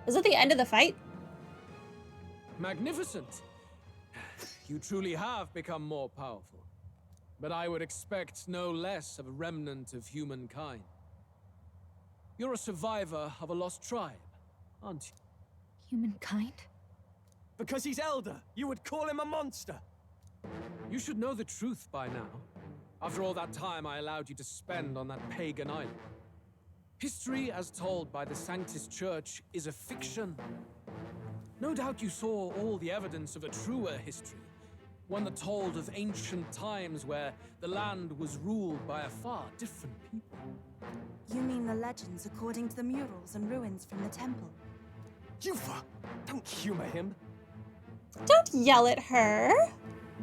Is it the end of the fight? Magnificent. You truly have become more powerful. But I would expect no less of a remnant of humankind. You're a survivor of a lost tribe, aren't you? Humankind? Because he's elder, you would call him a monster. You should know the truth by now. After all that time I allowed you to spend on that pagan island. History, as told by the Sanctus Church, is a fiction. No doubt you saw all the evidence of a truer history. One that told of ancient times where the land was ruled by a far different people. You mean the legends according to the murals and ruins from the temple? Yufa, don't humor him. Don't yell at her.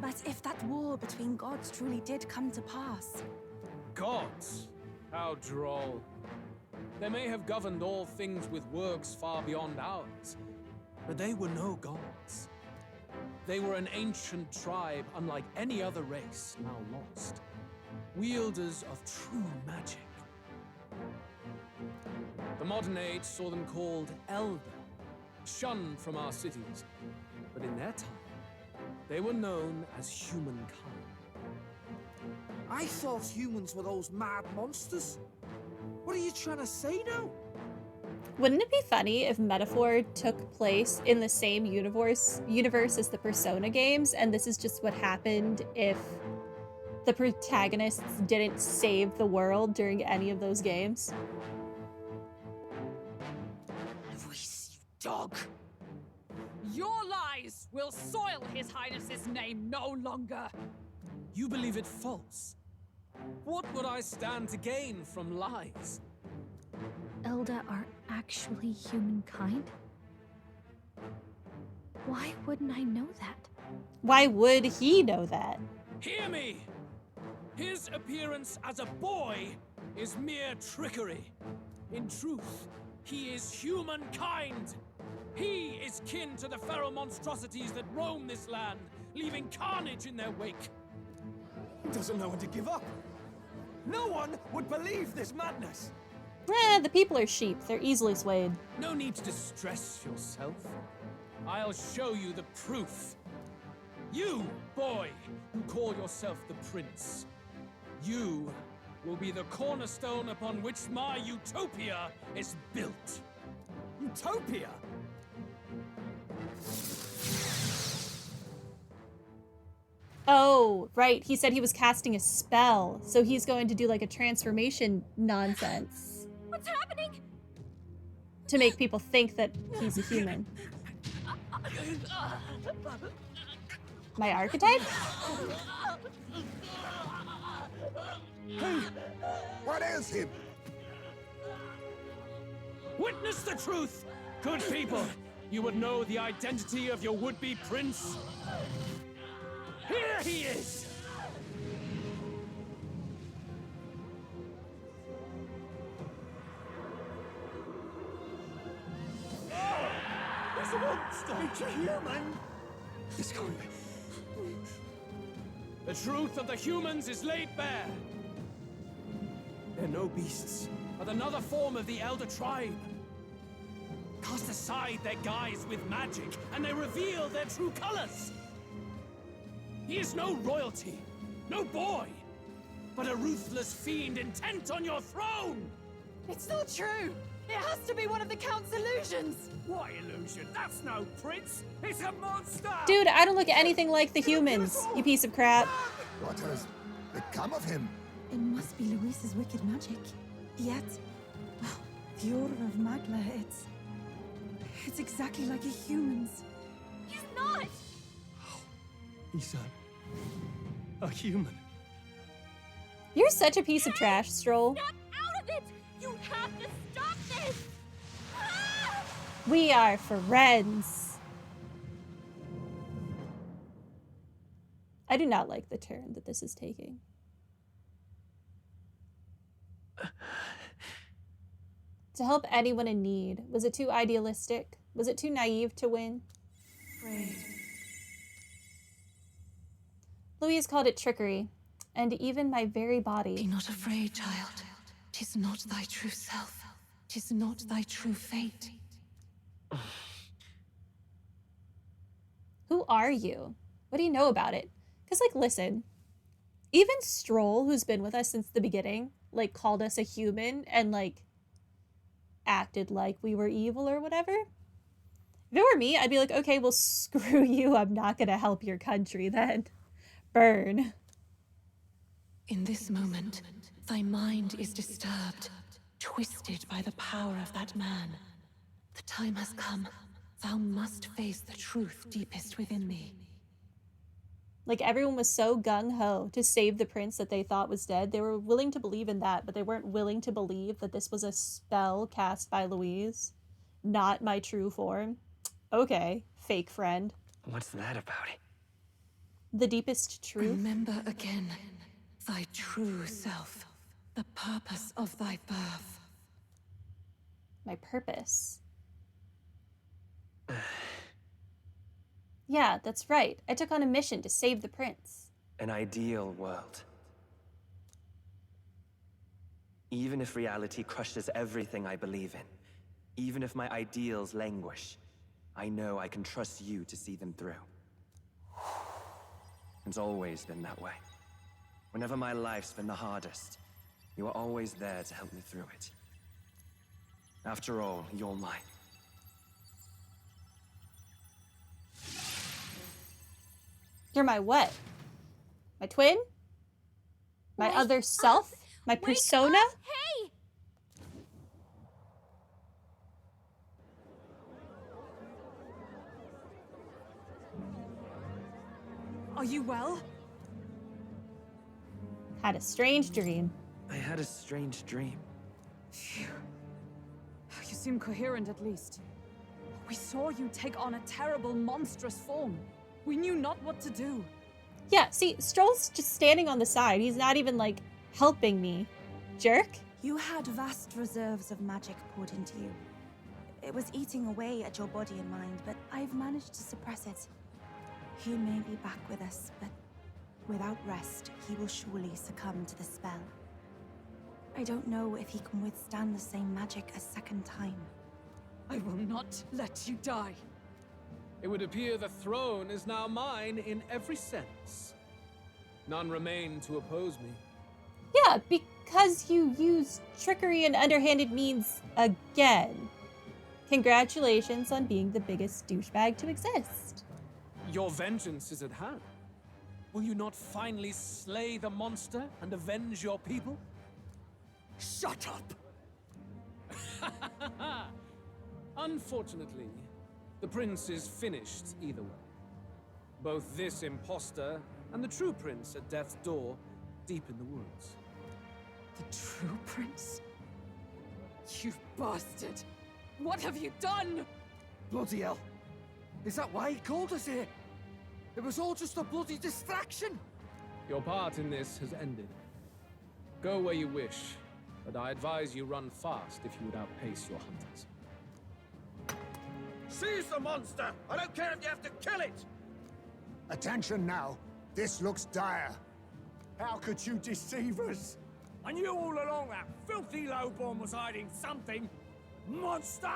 But if that war between gods truly did come to pass... Gods? How droll. They may have governed all things with works far beyond ours, but they were no gods. They were an ancient tribe unlike any other race now lost. Wielders of true magic. The modern age saw them called Elder, shunned from our cities, but in their time, they were known as humankind. I thought humans were those mad monsters. What are you trying to say now? Wouldn't it be funny if Metaphor took place in the same universe as the Persona games, and this is just what happened if the protagonists didn't save the world during any of those games? Luis, you dog! Your lies will soil His Highness's name no longer! You believe it false? What would I stand to gain from lies? Elda are actually humankind? Why wouldn't I know that? Why would he know that? Hear me! His appearance as a boy is mere trickery. In truth, he is humankind. He is kin to the feral monstrosities that roam this land, leaving carnage in their wake. He doesn't know when to give up. No one would believe this madness. The people are sheep. They're easily swayed. No need to distress yourself. I'll show you the proof. You, boy, who call yourself the prince. You will be the cornerstone upon which my utopia is built. Utopia? Oh, right. He said he was casting a spell, so he's going to do like a transformation nonsense. What's happening? To make people think that he's a human. My archetype? Hey, what is him? Witness the truth, good people. You would know the identity of your would-be prince. Here he is! It's a monster! It's a human! It's going. The truth of the humans is laid bare. They're no beasts, but another form of the Elder Tribe. Cast aside their guise with magic, and they reveal their true colors. He is no royalty, no boy, but a ruthless fiend intent on your throne! It's not true! It has to be one of the Count's illusions! What illusion? That's no prince! It's a monster! Dude, I don't look anything like the humans, you piece of crap. What has become of him? It must be Luis's wicked magic. Yet, the aura of Magla, it's exactly like a human's. He's not! He's a human. You're such a piece of trash, Strohl. Snap out of it! You have to stop this! Ah! We are friends. I do not like the turn that this is taking. To help anyone in need. Was it too idealistic? Was it too naive to win? Afraid. Louise called it trickery, and even my very Be body. not afraid, child. 'Tis not thy true self. 'Tis not thy true fate. are you? What do you know about it? Because, like, listen, even Strohl, who's been with us since the beginning, like, called us a human and, like, acted like we were evil or whatever. If it were me, I'd be like, okay, well, screw you. I'm not going to help your country then. Burn. In this moment, thy mind is disturbed, twisted by the power of that man. The time has come. Thou must face the truth deepest within thee. Like, everyone was so gung-ho to save the prince that they thought was dead. They were willing to believe in that, but they weren't willing to believe that this was a spell cast by Louise. Not my true form. Okay, fake friend. What's that about? The deepest truth. Remember again thy true self, the purpose of thy birth. My purpose. Yeah, that's right. I took on a mission to save the prince. An ideal world. Even if reality crushes everything I believe in, even if my ideals languish, I know I can trust you to see them through. It's always been that way. Whenever my life's been the hardest, you are always there to help me through it. After all, you're mine. You're my what? My twin? My Wake other self? My Wake persona? up! Hey! Are you well? Had a strange dream. I had a strange dream. Phew. You seem coherent at least. We saw you take on a terrible, monstrous form. We knew not what to do. Yeah, see, Strohl's just standing on the side. He's not even, like, helping me. Jerk. You had vast reserves of magic poured into you. It was eating away at your body and mind, but I've managed to suppress it. He may be back with us, but without rest, he will surely succumb to the spell. I don't know if he can withstand the same magic a second time. I will not let you die. It would appear the throne is now mine in every sense. None remain to oppose me. Yeah, because you used trickery and underhanded means again. Congratulations on being the biggest douchebag to exist. Your vengeance is at hand. Will you not finally slay the monster and avenge your people? Shut up! Unfortunately, the prince is finished either way. Both this imposter and the true prince at death's door, deep in the woods. The true prince? You bastard! What have you done? Bloody hell. Is that why he called us here? It was all just a bloody distraction. Your part in this has ended. Go where you wish, but I advise you run fast if you would outpace your hunters. Seize the monster! I don't care if you have to kill it! Attention now. This looks dire. How could you deceive us? I knew all along that filthy lowborn was hiding something! Monster!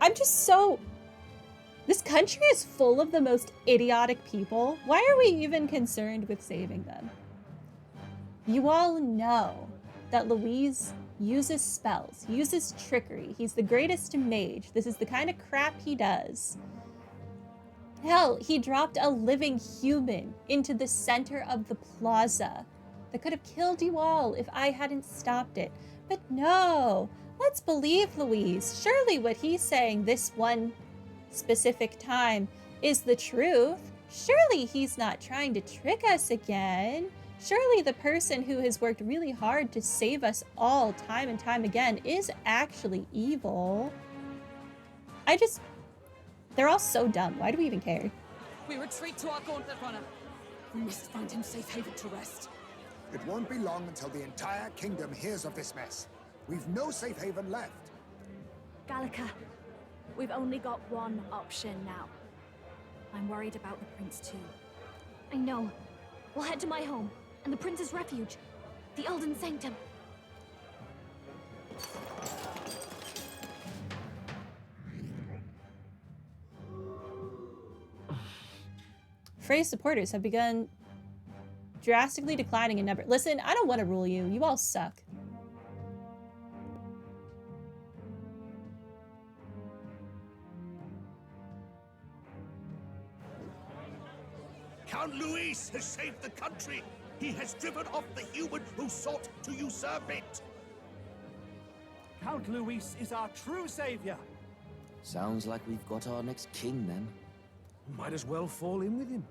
I'm just so... This country is full of the most idiotic people. Why are we even concerned with saving them? You all know that Louise uses spells, uses trickery. He's the greatest mage. This is the kind of crap he does. Hell, he dropped a living human into the center of the plaza that could have killed you all if I hadn't stopped it. But no, let's believe Louise. Surely what he's saying this one specific time is the truth. Surely he's not trying to trick us again. Surely the person who has worked really hard to save us all time and time again is actually evil. They're all so dumb. Why do we even care? We retreat to our gauntlet runner. We must find him safe haven to rest. It won't be long until the entire kingdom hears of this mess. We've no safe haven left. Gallica, we've only got one option now. I'm worried about the prince too. I know. We'll head to my home, and the prince's refuge, the Elden Sanctum. Frey's supporters have begun drastically declining in number. Listen, I don't want to rule you. You all suck. Count Luis has saved the country. He has driven off the human who sought to usurp it. Count Luis is our true savior. Sounds like we've got our next king, then. Might as well fall in with him.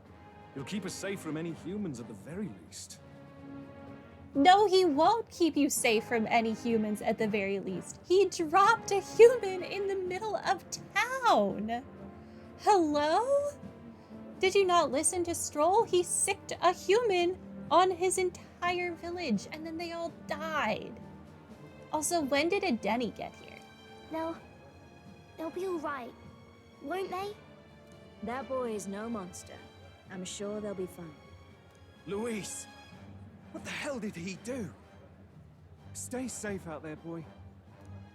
He'll keep us safe from any humans at the very least. No, he won't keep you safe from any humans at the very least. He dropped a human in the middle of town. Hello? Did you not listen to Strohl? He sicked a human on his entire village, and then they all died. Also, when did a Denny get here? They'll be all right, won't they? That boy is no monster. I'm sure they'll be fine. Luis! What the hell did he do? Stay safe out there, boy.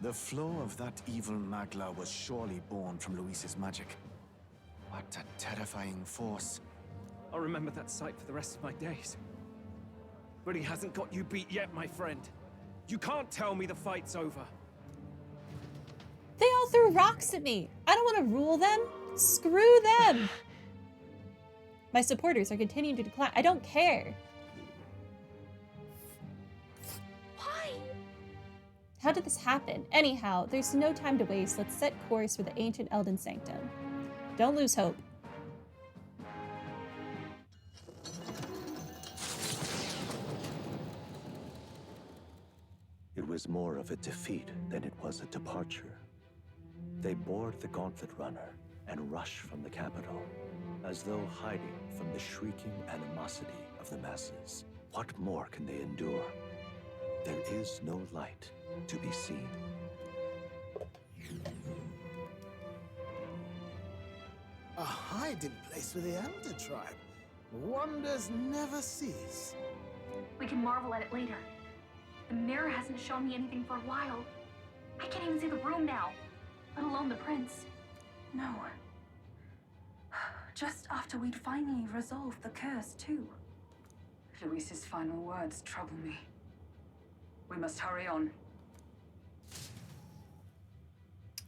The flow of that evil Magla was surely born from Luis's magic. What a terrifying force. I'll remember that sight for the rest of my days. But he hasn't got you beat yet, my friend. You can't tell me the fight's over. They all threw rocks at me. I don't want to rule them. Screw them. My supporters are continuing to decline. I don't care. Why? How did this happen? Anyhow, there's no time to waste. Let's set course for the ancient Elden Sanctum. Don't lose hope. It was more of a defeat than it was a departure. They board the Gauntlet Runner and rush from the capital, as though hiding from the shrieking animosity of the masses. What more can they endure? There is no light to be seen. A hiding place for the Elder Tribe. Wonders never cease. We can marvel at it later. The mirror hasn't shown me anything for a while. I can't even see the room now, let alone the prince. No. Just after we'd finally resolved the curse, too. Luis's final words trouble me. We must hurry on.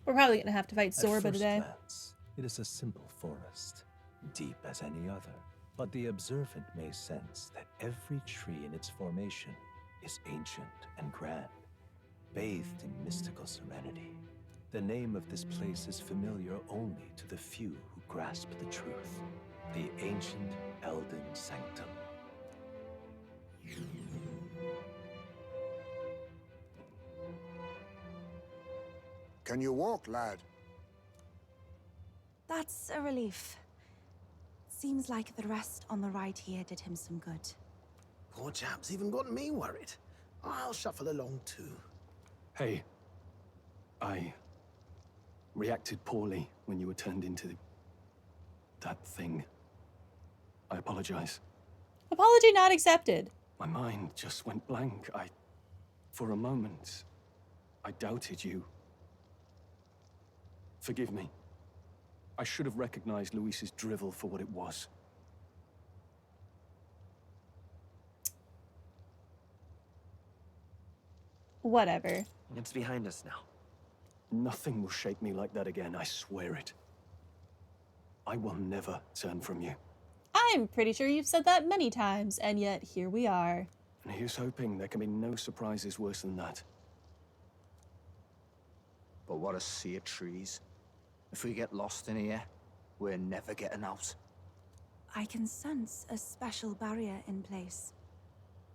We're probably going to have to fight Zorba At first today. glance, it is a simple forest, deep as any other. But the observant may sense that every tree in its formation is ancient and grand, bathed in mystical serenity. The name of this place is familiar only to the few who grasp the truth. The ancient Elden Sanctum. Can you walk, lad? That's a relief. Seems like the rest on the ride here did him some good. Poor chap's even got me worried. I'll shuffle along too. Hey, I reacted poorly when you were turned into that thing. I apologize. Apology not accepted. My mind just went blank. For a moment, I doubted you. Forgive me. I should have recognized Luis's drivel for what it was. Whatever. It's behind us now. Nothing will shake me like that again, I swear it. I will never turn from you. I'm pretty sure you've said that many times, and yet here we are. And here's hoping there can be no surprises worse than that. But what a sea of trees. If we get lost in here, we're never getting out. I can sense a special barrier in place.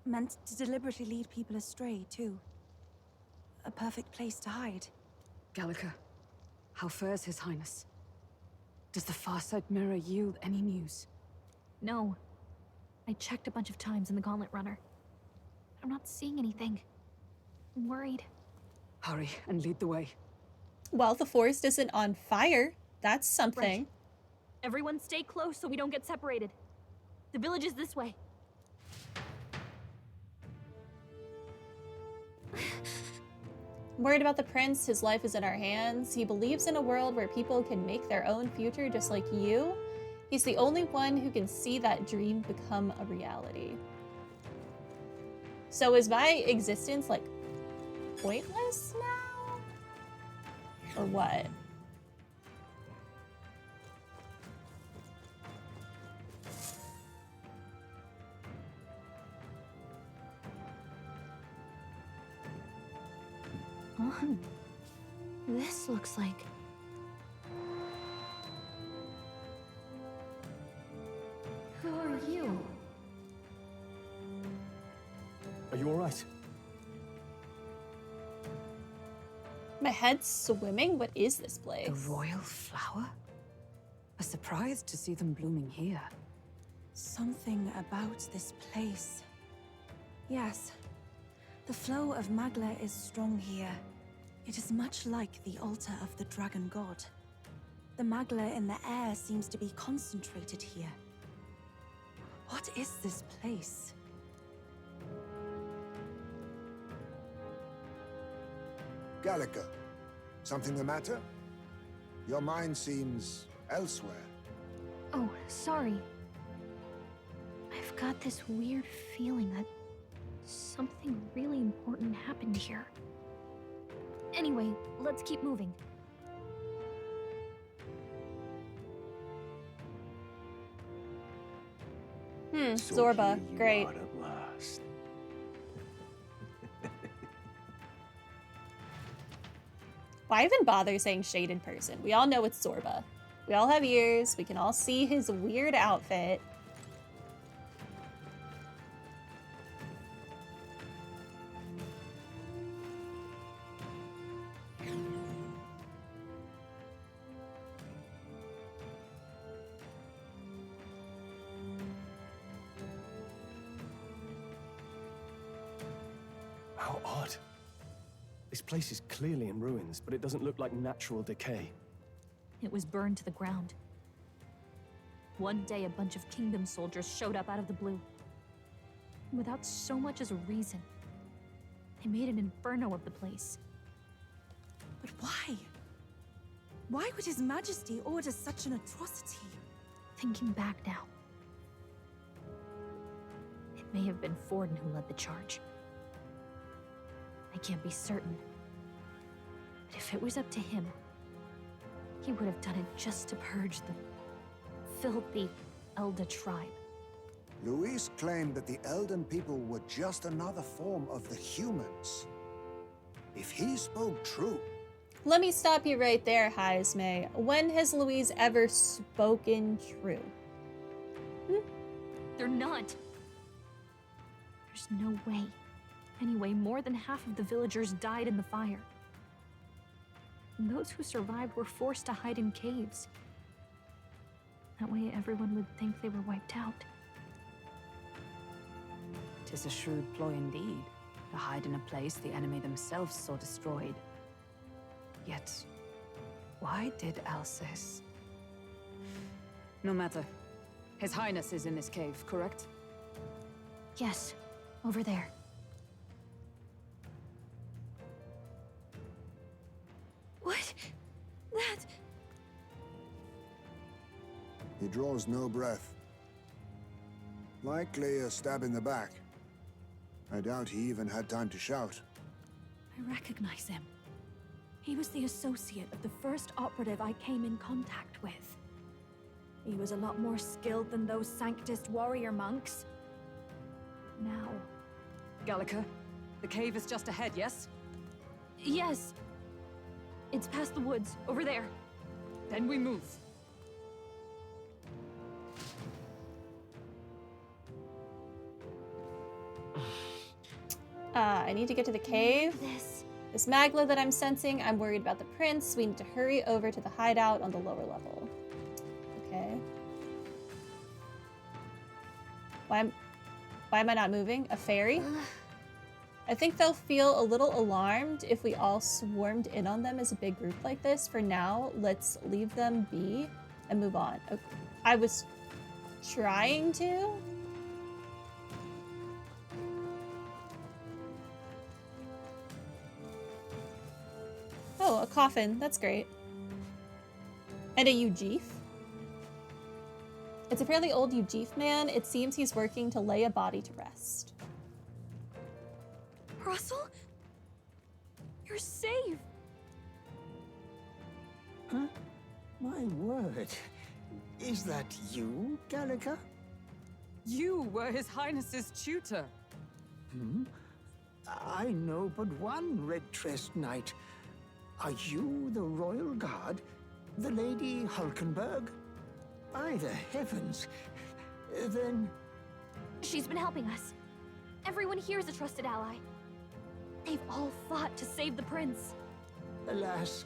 Meant to deliberately lead people astray, too. A perfect place to hide. Gallica, how fares His Highness? Does the Farsight mirror yield any news? No. I checked a bunch of times in the Gauntlet Runner. I'm not seeing anything. I'm worried. Hurry and lead the way. Well, the forest isn't on fire. That's something. Right. Everyone stay close so we don't get separated. The village is this way. I'm worried about the prince. His life is in our hands. He believes in a world where people can make their own future just like you. He's the only one who can see that dream become a reality. So is my existence, like, pointless now? Or what? Oh, this looks like... Who are you? Are you all right? My head's swimming? What is this place? The royal flower? A surprise to see them blooming here. Something about this place. Yes. The flow of Magla is strong here. It is much like the altar of the dragon god. The Magla in the air seems to be concentrated here. What is this place? Gallica, something the matter? Your mind seems elsewhere. Oh, sorry. I've got this weird feeling that something really important happened here. Anyway, let's keep moving. Zorba, great. At last. Why even bother saying shaded person? We all know it's Zorba. We all have ears. We can all see his weird outfit. How odd. This place is clearly in ruins, but it doesn't look like natural decay. It was burned to the ground. One day, a bunch of kingdom soldiers showed up out of the blue. Without so much as a reason. They made an inferno of the place. But why? Why would His Majesty order such an atrocity? Thinking back now, it may have been Forden who led the charge. I can't be certain. But if it was up to him, he would have done it just to purge the filthy Elda tribe. Luis claimed that the Elden people were just another form of the humans. If he spoke true... Let me stop you right there, Haisme. When has Louise ever spoken true? They're not. There's no way. Anyway, more than half of the villagers died in the fire. And those who survived were forced to hide in caves. That way everyone would think they were wiped out. 'Tis a shrewd ploy indeed, to hide in a place the enemy themselves saw destroyed. Yet, why did Alcest? No matter. His Highness is in this cave, correct? Yes, over there. What? That... He draws no breath. Likely a stab in the back. I doubt he even had time to shout. I recognize him. He was the associate of the first operative I came in contact with. He was a lot more skilled than those Sanctist warrior monks. Now... Gallica, the cave is just ahead, yes? Yes. It's past the woods, over there. Then we move. I need to get to the cave. This Magla that I'm sensing, I'm worried about the prince. We need to hurry over to the hideout on the lower level. Okay. Why am I not moving? A fairy? I think they'll feel a little alarmed if we all swarmed in on them as a big group like this. For now, let's leave them be and move on. Okay. I was trying to. Oh, a coffin. That's great. And a Ujif. It's a fairly old Ujif man. It seems he's working to lay a body to rest. Russell? You're safe! Huh? My word. Is that you, Gallica? You were His Highness's tutor. Hmm? I know but one red-dressed knight. Are you the royal guard? The Lady Hulkenberg? By the heavens. Then... She's been helping us. Everyone here is a trusted ally. They've all fought to save the prince. Alas.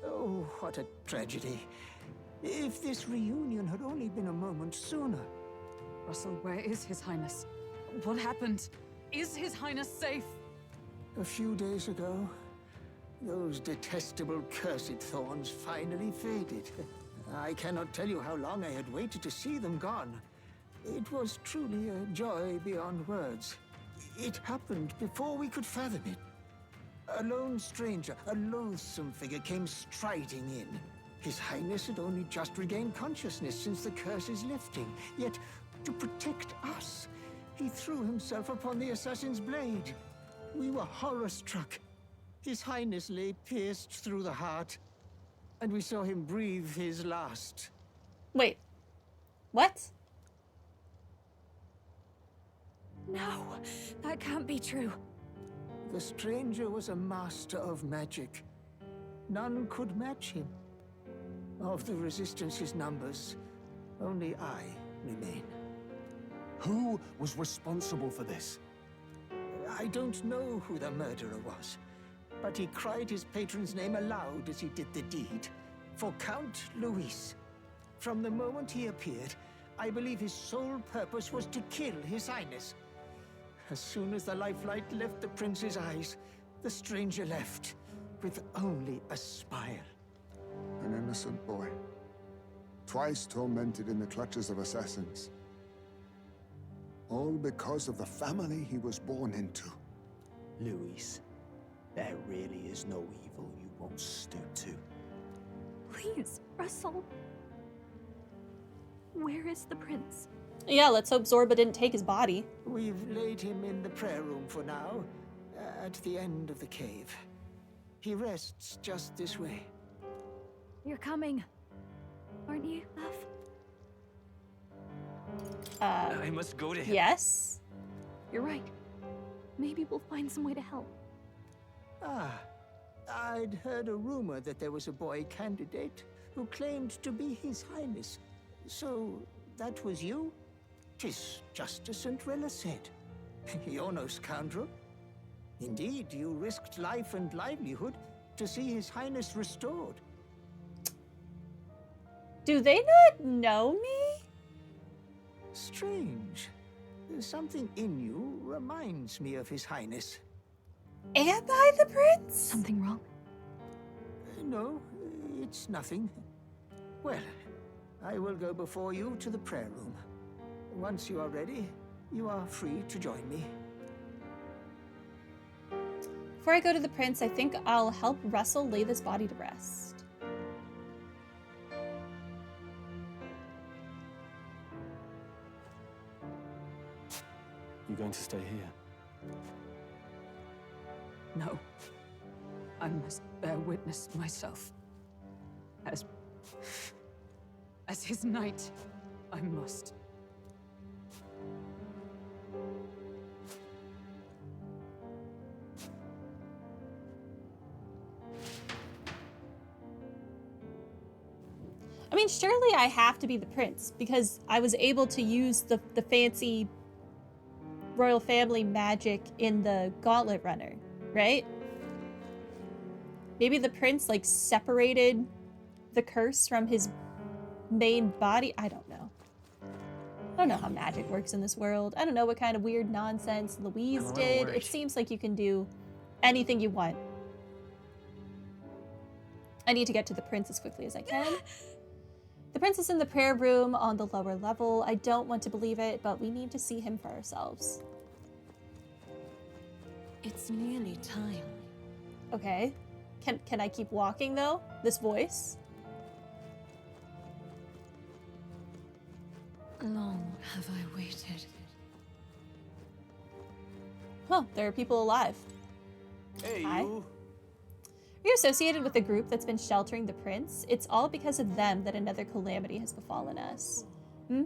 Oh, what a tragedy. If this reunion had only been a moment sooner. Russell, where is His Highness? What happened? Is His Highness safe? A few days ago, those detestable cursed thorns finally faded. I cannot tell you how long I had waited to see them gone. It was truly a joy beyond words. It happened before we could fathom it. A lone stranger, a loathsome figure, came striding in. His Highness had only just regained consciousness since the curse's lifting. Yet, to protect us, he threw himself upon the assassin's blade. We were horror-struck. His Highness lay pierced through the heart, and we saw him breathe his last. Wait. What? No, that can't be true. The stranger was a master of magic. None could match him. Of the Resistance's numbers, only I remain. Who was responsible for this? I don't know who the murderer was, but he cried his patron's name aloud as he did the deed. For Count Luis. From the moment he appeared, I believe his sole purpose was to kill His Highness. As soon as the lifelight left the prince's eyes, the stranger left, with only a smile. An innocent boy. Twice tormented in the clutches of assassins. All because of the family he was born into. Luis, there really is no evil you won't stoop to. Please, Russell. Where is the prince? Yeah, let's hope Zorba didn't take his body. We've laid him in the prayer room for now, at the end of the cave. He rests just this way. You're coming, aren't you, love? I must go to him. Yes? You're right. Maybe we'll find some way to help. Ah, I'd heard a rumor that there was a boy candidate who claimed to be His Highness. So, that was you? 'Tis just as St. Rella said. You're no scoundrel. Indeed, you risked life and livelihood to see His Highness restored. Do they not know me? Strange. Something in you reminds me of His Highness. Am I the prince? Something wrong? No, it's nothing. Well, I will go before you to the prayer room. Once you are ready, you are free to join me. Before I go to the prince, I think I'll help Russell lay this body to rest. You going to stay here? No. I must bear witness myself. As his knight, I must. I mean, surely I have to be the prince because I was able to use the fancy royal family magic in the gauntlet runner, right? Maybe the prince like separated the curse from his main body. I don't know. I don't know how magic works in this world. I don't know what kind of weird nonsense Louise did. It seems like you can do anything you want. I need to get to the prince as quickly as I can. The prince is in the prayer room on the lower level. I don't want to believe it, but we need to see him for ourselves. It's nearly time. Okay. Can I keep walking though? This voice? long have I waited? Huh, there are people alive. Hey, Hi. you. Are you associated with the group that's been sheltering the prince? It's all because of them that another calamity has befallen us. Hmm?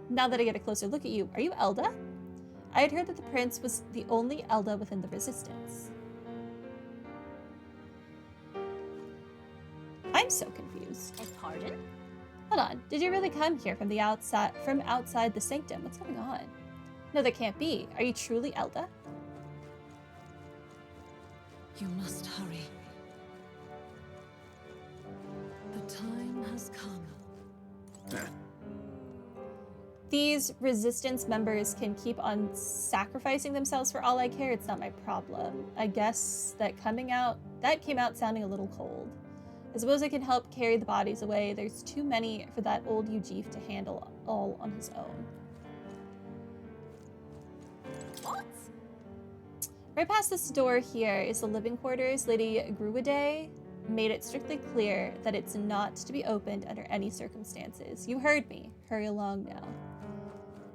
Now that I get a closer look at you, are you Elda? I had heard that the prince was the only Elda within the resistance. I'm so confused. Pardon? Hold on, did you really come here from outside the sanctum? What's going on? No, that can't be. Are you truly Elda? You must hurry. The time has come. These resistance members can keep on sacrificing themselves for all I care. It's not my problem. I guess that came out sounding a little cold. I suppose I can help carry the bodies away. There's too many for that old Ujif to handle all on his own. What? Right past this door here is the living quarters. Lady Gruide made it strictly clear that it's not to be opened under any circumstances. You heard me. Hurry along now.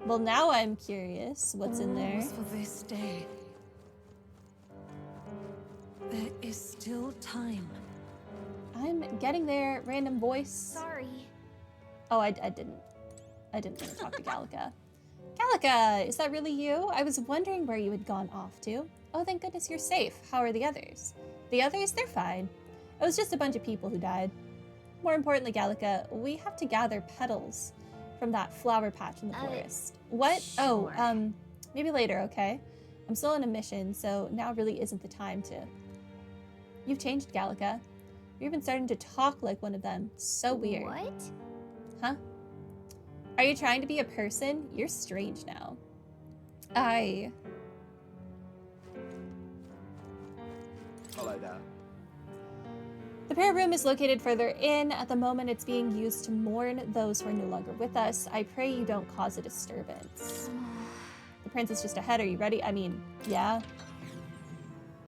Well, now I'm curious what's in there. For this day. There is still time. I'm getting there, random voice. Sorry. Oh, I didn't want to talk to Gallica. Gallica, is that really you? I was wondering where you had gone off to. Oh, thank goodness you're safe. How are the others? The others, they're fine. It was just a bunch of people who died. More importantly, Gallica, we have to gather petals from that flower patch in the forest. What? Sure. Oh, maybe later, okay? I'm still on a mission, so now really isn't the time to... You've changed, Gallica. You're even starting to talk like one of them. So weird. What? Huh? Are you trying to be a person? You're strange now. Follow that. The prayer room is located further in. At the moment, it's being used to mourn those who are no longer with us. I pray you don't cause a disturbance. The prince is just ahead. Are you ready? I mean, yeah.